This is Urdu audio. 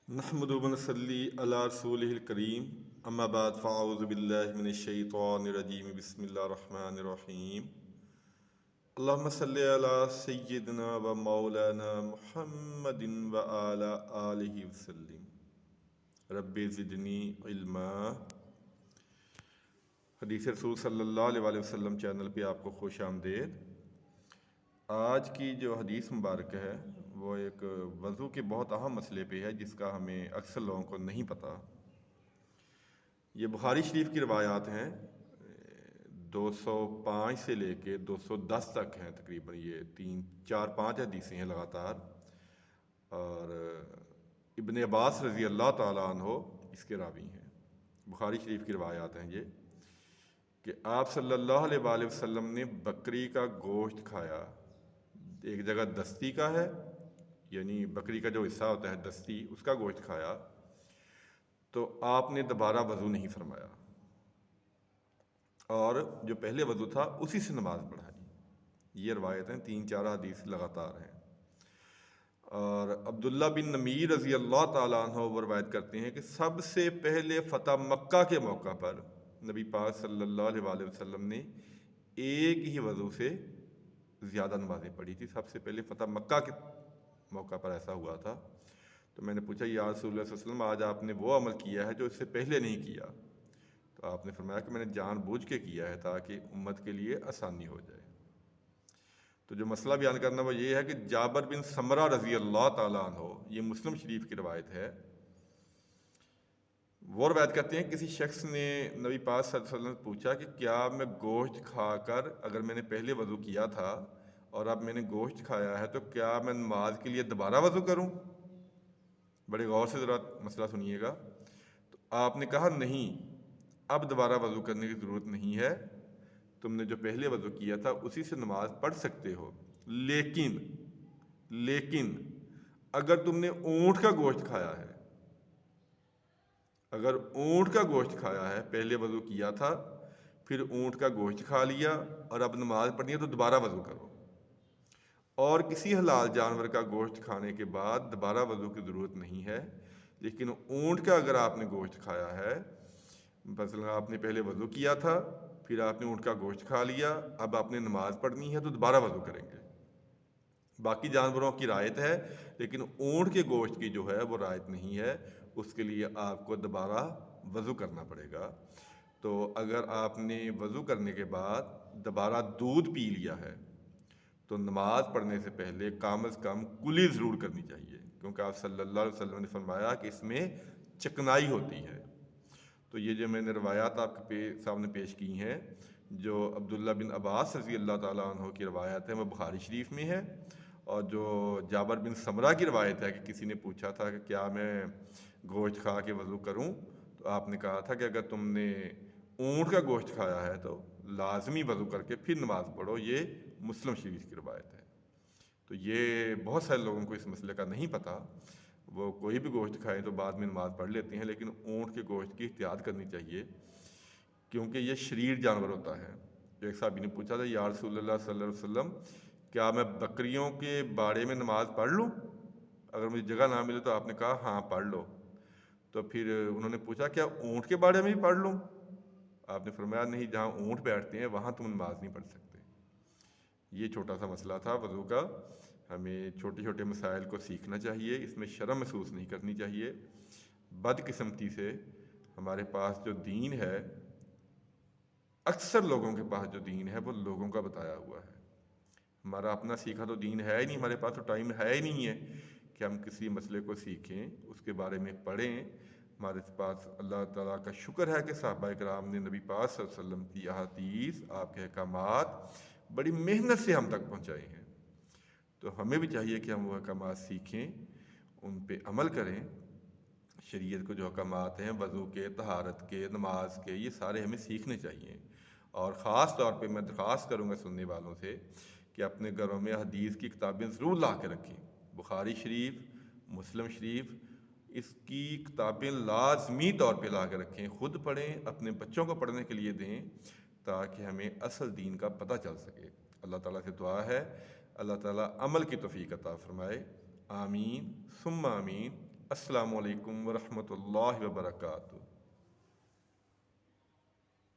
نحمد و نصلی علی رسولہ الکریم اما بعد فاعوذ باللہ من الشیطان الرجیم بسم اللہ الرحمن الرحیم اللہم صلی علی سیدنا و مولانا محمد و علی آلہ وسلم رب زدنی علما۔ حدیث رسول صلی اللہ علیہ وسلم چینل پہ آپ کو خوش آمدید۔ آج کی جو حدیث مبارک ہے وہ ایک وضو کے بہت اہم مسئلے پہ ہے جس کا ہمیں اکثر لوگوں کو نہیں پتہ۔ یہ بخاری شریف کی روایات ہیں، 205 سے لے کے 210 تک ہیں تقریباً، یہ 3 4 5 حدیثیں ہیں لگاتار، اور ابن عباس رضی اللہ تعالیٰ عنہ اس کے راوی ہیں۔ بخاری شریف کی روایات ہیں یہ کہ آپ صلی اللہ علیہ وآلہ وسلم نے بکری کا گوشت کھایا، ایک جگہ دستی کا ہے، یعنی بکری کا جو حصہ ہوتا ہے دستی، اس کا گوشت کھایا تو آپ نے دوبارہ وضو نہیں فرمایا، اور جو پہلے وضو تھا اسی سے نماز پڑھائی۔ یہ روایتیں 3 4 حدیث لگاتار ہیں۔ اور عبداللہ بن نمیر رضی اللہ تعالیٰ عنہ وہ روایت کرتے ہیں کہ سب سے پہلے فتح مکہ کے موقع پر نبی پاک صلی اللہ علیہ وآلہ وسلم نے ایک ہی وضو سے زیادہ نمازیں پڑھی تھی۔ سب سے پہلے فتح مکہ کے موقع پر ایسا ہوا تھا۔ تو میں نے پوچھا یا رسول اللہ صلی اللہ علیہ وسلم، آج آپ نے وہ عمل کیا ہے جو اس سے پہلے نہیں کیا؟ تو آپ نے فرمایا کہ میں نے جان بوجھ کے کیا ہے تاکہ امت کے لیے آسانی ہو جائے۔ تو جو مسئلہ بیان کرنا وہ یہ ہے کہ جابر بن سمرہ رضی اللہ تعالیٰ عنہ، یہ مسلم شریف کی روایت ہے، وہ روایت کرتے ہیں کسی شخص نے نبی پاک صلی اللہ علیہ وسلم سے پوچھا کہ کیا میں گوشت کھا کر، اگر میں نے پہلے وضو کیا تھا اور اب میں نے گوشت کھایا ہے تو کیا میں نماز کے لیے دوبارہ وضو کروں؟ بڑے غور سے ذرا مسئلہ سنیے گا۔ تو آپ نے کہا نہیں، اب دوبارہ وضو کرنے کی ضرورت نہیں ہے، تم نے جو پہلے وضو کیا تھا اسی سے نماز پڑھ سکتے ہو، لیکن اگر تم نے اونٹ کا گوشت کھایا ہے، اگر اونٹ کا گوشت کھایا ہے، پہلے وضو کیا تھا پھر اونٹ کا گوشت کھا لیا اور اب نماز پڑھنی ہے تو دوبارہ وضو کرو، اور کسی حلال جانور کا گوشت کھانے کے بعد دوبارہ وضو کی ضرورت نہیں ہے، لیکن اونٹ کا اگر آپ نے گوشت کھایا ہے، مثلا آپ نے پہلے وضو کیا تھا پھر آپ نے اونٹ کا گوشت کھا لیا، اب آپ نے نماز پڑھنی ہے تو دوبارہ وضو کریں گے۔ باقی جانوروں کی رعایت ہے لیکن اونٹ کے گوشت کی جو ہے وہ رعایت نہیں ہے، اس کے لیے آپ کو دوبارہ وضو کرنا پڑے گا۔ تو اگر آپ نے وضو کرنے کے بعد دوبارہ دودھ پی لیا ہے تو نماز پڑھنے سے پہلے کم از کم کلی ضرور کرنی چاہیے، کیونکہ آپ صلی اللہ علیہ وسلم نے فرمایا کہ اس میں چکنائی ہوتی ہے۔ تو یہ جو میں نے روایات آپ کے سامنے پیش کی ہیں، جو عبداللہ بن عباس رضی اللہ تعالیٰ عنہ کی روایت ہے وہ بخاری شریف میں ہے، اور جو جابر بن سمرہ کی روایت ہے کہ کسی نے پوچھا تھا کہ کیا میں گوشت کھا کے وضو کروں، تو آپ نے کہا تھا کہ اگر تم نے اونٹ کا گوشت کھایا ہے تو لازمی وضو کر کے پھر نماز پڑھو۔ یہ مسلم شریف کی روایت ہے۔ تو یہ بہت سارے لوگوں کو اس مسئلے کا نہیں پتہ، وہ کوئی بھی گوشت کھائیں تو بعد میں نماز پڑھ لیتے ہیں، لیکن اونٹ کے گوشت کی احتیاط کرنی چاہیے کیونکہ یہ شریر جانور ہوتا ہے۔ جو ایک صحابی نے پوچھا تھا یا رسول اللہ صلی اللہ علیہ وسلم، کیا میں بکریوں کے باڑے میں نماز پڑھ لوں؟ اگر مجھے جگہ نہ ملے تو آپ نے کہا ہاں پڑھ لو۔ تو پھر انہوں نے پوچھا کیا اونٹ کے باڑے میں بھی پڑھ لوں؟ آپ نے فرمایا نہیں، جہاں اونٹ بیٹھتے ہیں وہاں تم نماز نہیں پڑھ سکتے۔ یہ چھوٹا سا مسئلہ تھا وضو کا۔ ہمیں چھوٹے چھوٹے مسائل کو سیکھنا چاہیے، اس میں شرم محسوس نہیں کرنی چاہیے۔ بدقسمتی سے ہمارے پاس جو دین ہے، اکثر لوگوں کے پاس جو دین ہے وہ لوگوں کا بتایا ہوا ہے، ہمارا اپنا سیکھا تو دین ہے ہی نہیں، ہمارے پاس تو ٹائم ہے ہی نہیں ہے کہ ہم کسی مسئلے کو سیکھیں، اس کے بارے میں پڑھیں۔ ہمارے پاس اللہ تعالیٰ کا شکر ہے کہ صحابہ کرام نے نبی پاک صلی اللہ علیہ وسلم کی احادیث، آپ کے احکامات بڑی محنت سے ہم تک پہنچائے ہیں۔ تو ہمیں بھی چاہیے کہ ہم وہ احکامات سیکھیں، ان پہ عمل کریں۔ شریعت کو جو احکامات ہیں وضو کے، طہارت کے، نماز کے، یہ سارے ہمیں سیکھنے چاہیے۔ اور خاص طور پہ میں درخواست کروں گا سننے والوں سے کہ اپنے گھروں میں حدیث کی کتابیں ضرور لا کے رکھیں۔ بخاری شریف، مسلم شریف، اس کی کتابیں لازمی طور پہ لا کے رکھیں، خود پڑھیں، اپنے بچوں کو پڑھنے کے لیے دیں تاکہ ہمیں اصل دین کا پتہ چل سکے۔ اللہ تعالیٰ سے دعا ہے اللہ تعالیٰ عمل کی توفیق عطا فرمائے۔ آمین ثم آمین۔ السلام علیکم ورحمۃ اللہ وبرکاتہ.